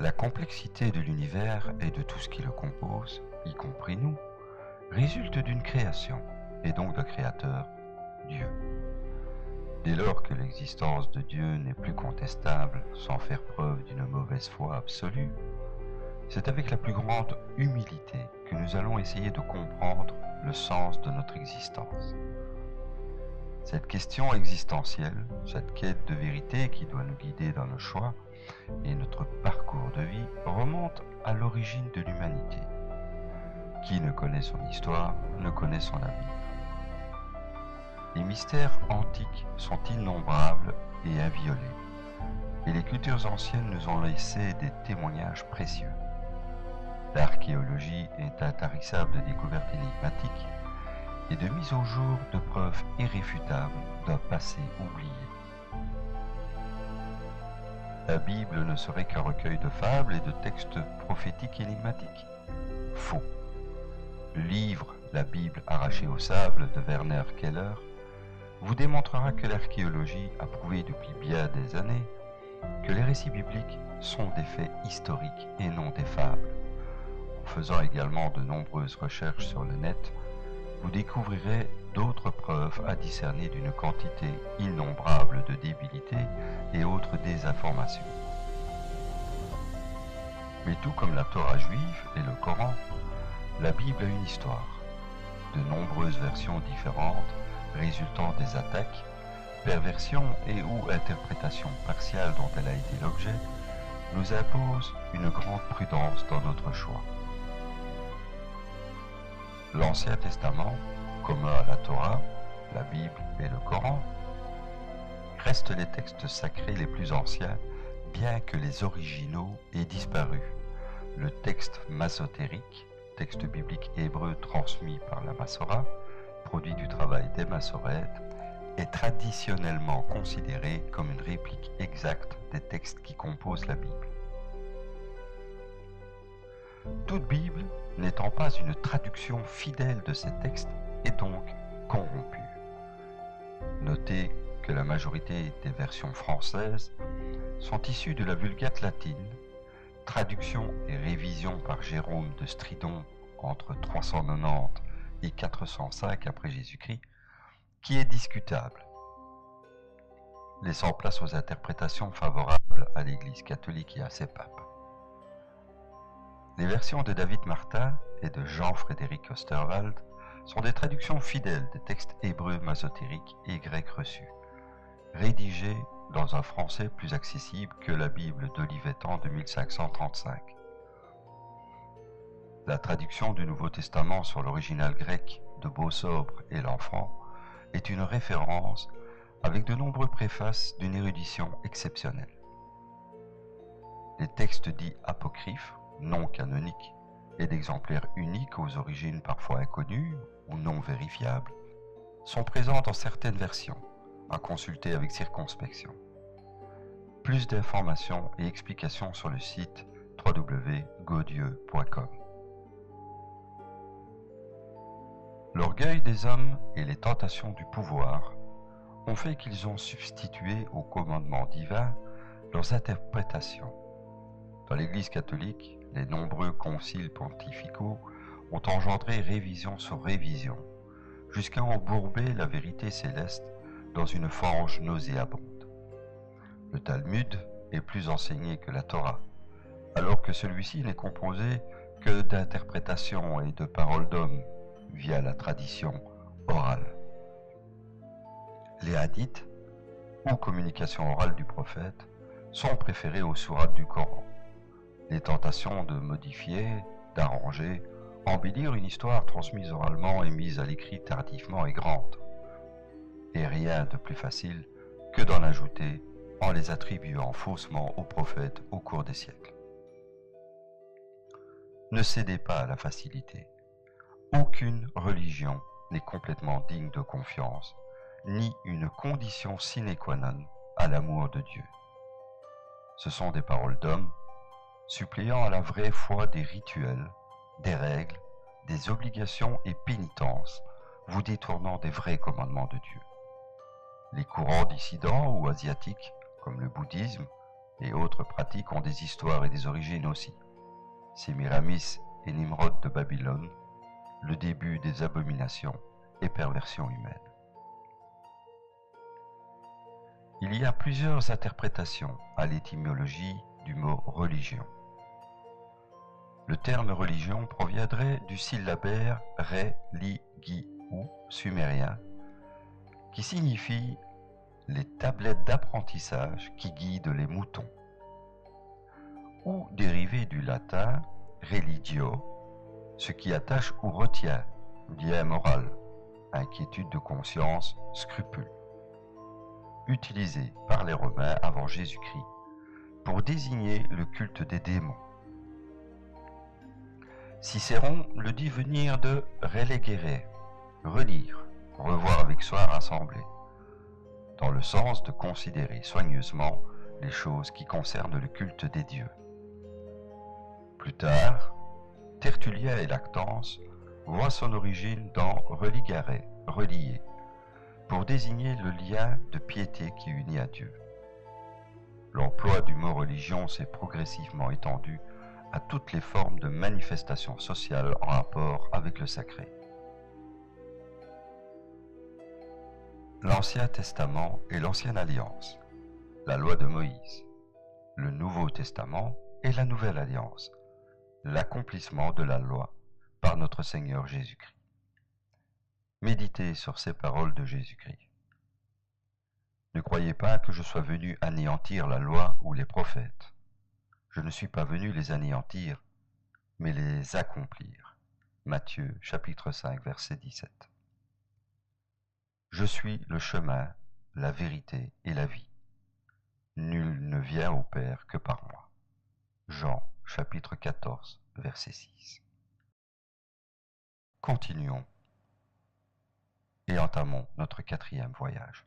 La complexité de l'univers et de tout ce qui le compose, y compris nous, résulte d'une création, et donc d'un créateur, Dieu. Dès lors que l'existence de Dieu n'est plus contestable sans faire preuve d'une mauvaise foi absolue, c'est avec la plus grande humilité que nous allons essayer de comprendre le sens de notre existence. Cette question existentielle, cette quête de vérité qui doit nous guider dans nos choix et notre parcours de vie remonte à l'origine de l'humanité. Qui ne connaît son histoire ne connaît son avenir. Les mystères antiques sont innombrables et inviolés, et les cultures anciennes nous ont laissé des témoignages précieux. L'archéologie est intarissable de découvertes énigmatiques et de mise au jour de preuves irréfutables d'un passé oublié. La Bible ne serait qu'un recueil de fables et de textes prophétiques énigmatiques? Faux. Le livre « La Bible arrachée au sable » de Werner Keller vous démontrera que l'archéologie a prouvé depuis bien des années que les récits bibliques sont des faits historiques et non des fables. En faisant également de nombreuses recherches sur le net, vous découvrirez d'autres preuves à discerner d'une quantité innombrable de débilités et autres désinformations. Mais tout comme la Torah juive et le Coran, la Bible a une histoire. De nombreuses versions différentes résultant des attaques, perversions et ou interprétations partiales dont elle a été l'objet, nous imposent une grande prudence dans notre choix. L'Ancien Testament, commun à la Torah, la Bible et le Coran, restent les textes sacrés les plus anciens, bien que les originaux aient disparu. Le texte massotérique, texte biblique hébreu transmis par la Massorah, produit du travail des Massorètes, est traditionnellement considéré comme une réplique exacte des textes qui composent la Bible. Toute Bible n'étant pas une traduction fidèle de ces textes est donc corrompue. Notez que la majorité des versions françaises sont issues de la Vulgate latine, traduction et révision par Jérôme de Stridon entre 390 et 405 après Jésus-Christ, qui est discutable, laissant place aux interprétations favorables à l'Église catholique et à ses papes. Les versions de David Martin et de Jean-Frédéric Osterwald sont des traductions fidèles des textes hébreux masotériques et grecs reçus, rédigés dans un français plus accessible que la Bible d'Olivetan de 1535. La traduction du Nouveau Testament sur l'original grec de Beausobre et l'Enfant est une référence avec de nombreux préfaces d'une érudition exceptionnelle. Les textes dits apocryphes, non canoniques, et d'exemplaires uniques aux origines parfois inconnues ou non vérifiables, sont présents dans certaines versions, à consulter avec circonspection. Plus d'informations et explications sur le site www.godieu.com. L'orgueil des hommes et les tentations du pouvoir ont fait qu'ils ont substitué au commandement divin leurs interprétations. Dans l'Église catholique, les nombreux conciles pontificaux ont engendré révision sur révision, jusqu'à embourber la vérité céleste dans une forge nauséabonde. Le Talmud est plus enseigné que la Torah, alors que celui-ci n'est composé que d'interprétations et de paroles d'hommes via la tradition orale. Les hadiths, ou communications orales du prophète, sont préférés aux sourates du Coran. Les tentations de modifier, d'arranger, embellir une histoire transmise oralement et mise à l'écrit tardivement est grande. Et rien de plus facile que d'en ajouter en les attribuant faussement aux prophètes au cours des siècles. Ne cédez pas à la facilité. Aucune religion n'est complètement digne de confiance, ni une condition sine qua non à l'amour de Dieu. Ce sont des paroles d'hommes, suppléant à la vraie foi des rituels, des règles, des obligations et pénitences, vous détournant des vrais commandements de Dieu. Les courants dissidents ou asiatiques, comme le bouddhisme, et autres pratiques ont des histoires et des origines aussi. Sémiramis et Nimrod de Babylone, le début des abominations et perversions humaines. Il y a plusieurs interprétations à l'étymologie du mot religion. Le terme religion proviendrait du syllabaire Re-li-gi-ou sumérien, qui signifie les tablettes d'apprentissage qui guident les moutons, ou dérivé du latin religio, ce qui attache ou retient, lien moral, inquiétude de conscience, scrupule, utilisé par les Romains avant Jésus-Christ pour désigner le culte des démons. Cicéron le dit venir de relegere, relire, revoir avec soin, rassembler, dans le sens de considérer soigneusement les choses qui concernent le culte des dieux. Plus tard, Tertullien et Lactance voient son origine dans religare, relier, pour désigner le lien de piété qui unit à Dieu. L'emploi du mot religion s'est progressivement étendu à toutes les formes de manifestations sociales en rapport avec le sacré. L'Ancien Testament et l'Ancienne Alliance, la loi de Moïse, le Nouveau Testament et la Nouvelle Alliance, l'accomplissement de la loi par notre Seigneur Jésus-Christ. Méditez sur ces paroles de Jésus-Christ. Ne croyez pas que je sois venu anéantir la loi ou les prophètes. Je ne suis pas venu les anéantir, mais les accomplir. Matthieu chapitre 5, verset 17. Je suis le chemin, la vérité et la vie. Nul ne vient au Père que par moi. Jean chapitre 14, verset 6. Continuons et entamons notre 4e voyage.